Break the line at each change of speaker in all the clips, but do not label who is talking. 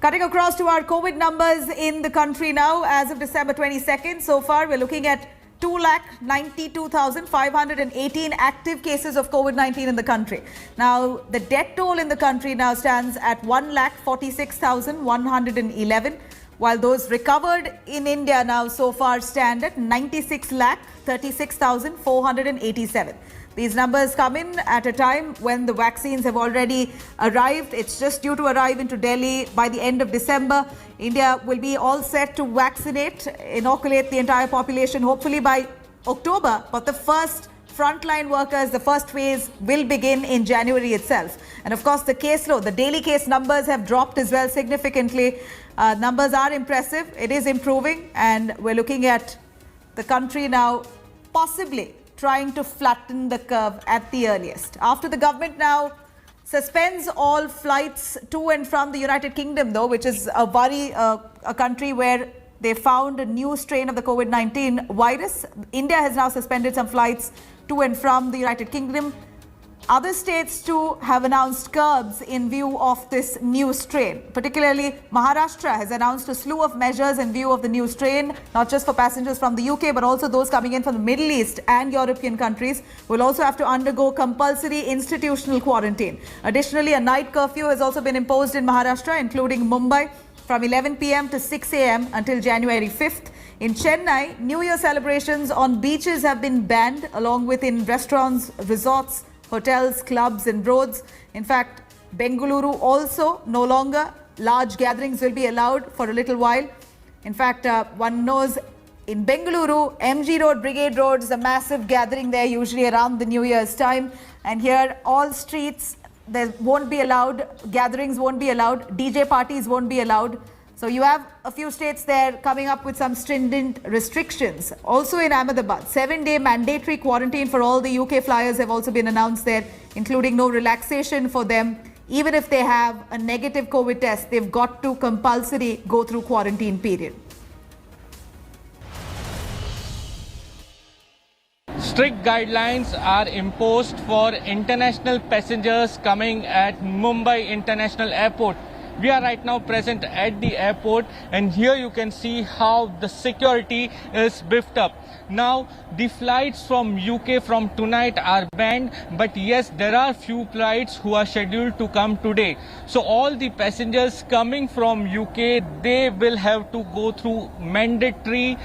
Cutting across to our COVID numbers in the country now, as of December 22nd, so far we're looking at 2,92,518 active cases of COVID-19 in the country. Now, the death toll in the country now stands at 1,46,111, while those recovered in India now so far stand at 96,36,487. These numbers come in at a time when the vaccines have already arrived. It's just due to arrive into Delhi by the end of December. India will be all set to vaccinate, inoculate the entire population, hopefully by October. But the first frontline workers, the first phase will begin in January itself. And of course, the caseload, the daily case numbers have dropped as well significantly. Numbers are impressive. It is improving. And we're looking at the country now possibly trying to flatten the curve at the earliest. After the government now suspends all flights to and from the United Kingdom, though, which is a worry, a country where they found a new strain of the COVID-19 virus. India has now suspended some flights to and from the United Kingdom. Other states too have announced curbs in view of this new strain. Particularly, Maharashtra has announced a slew of measures in view of the new strain, not just for passengers from the UK, but also those coming in from the Middle East and European countries will also have to undergo compulsory institutional quarantine. Additionally, a night curfew has also been imposed in Maharashtra, including Mumbai, from 11 p.m. to 6 a.m. until January 5th. In Chennai, New Year celebrations on beaches have been banned, along with in restaurants, resorts, hotels, clubs and roads. In fact, Bengaluru also no longer large gatherings will be allowed for a little while. In fact, one knows in Bengaluru, MG Road, Brigade Road is a massive gathering there, usually around the New Year's time. And here, all streets, there won't be allowed, gatherings won't be allowed, DJ parties won't be allowed. So you have a few states there coming up with some stringent restrictions. Also in Ahmedabad, 7-day mandatory quarantine for all the UK flyers have also been announced there, including no relaxation for them. Even if they have a negative COVID test, they've got to compulsory go through quarantine period.
Strict guidelines are imposed for international passengers coming at Mumbai International Airport. We are right now present at the airport, and here you can see how the security is beefed up. Now, the flights from UK from tonight are banned, but yes, there are few flights who are scheduled to come today. So all the passengers coming from UK, they will have to go through mandatory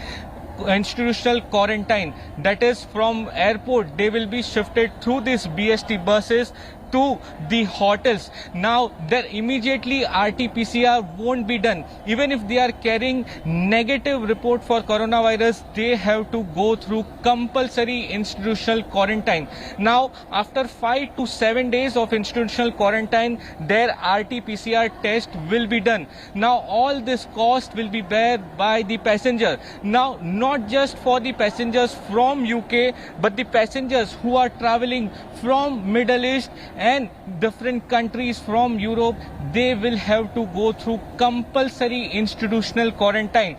institutional quarantine. That is, from airport they will be shifted through these BST buses to the hotels. Now, there immediately RT-PCR won't be done. Even if they are carrying negative report for coronavirus, they have to go through compulsory institutional quarantine. Now, after 5 to 7 days of institutional quarantine, their RT-PCR test will be done. Now, all this cost will be borne by the passenger. Now, not just for the passengers from UK, but the passengers who are traveling from Middle East and different countries from Europe, they will have to go through compulsory institutional quarantine.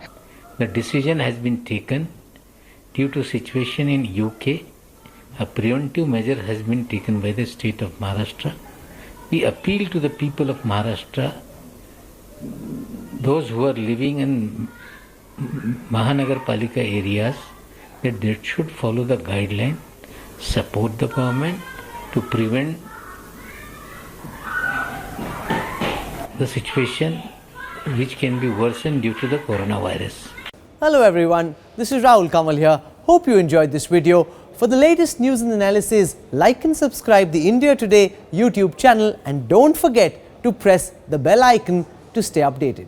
The decision has been taken due to situation in UK. A preventive measure has been taken by the state of Maharashtra. We appeal to the people of Maharashtra, those who are living in Mahanagarpalika areas, that they should follow the guideline, support the government to prevent the situation which can be worsened due to the coronavirus.
Hello everyone, this is Rahul Kamal here. Hope you enjoyed this video. For the latest news and analysis, like and subscribe the India Today YouTube channel, and don't forget to press the bell icon to stay updated.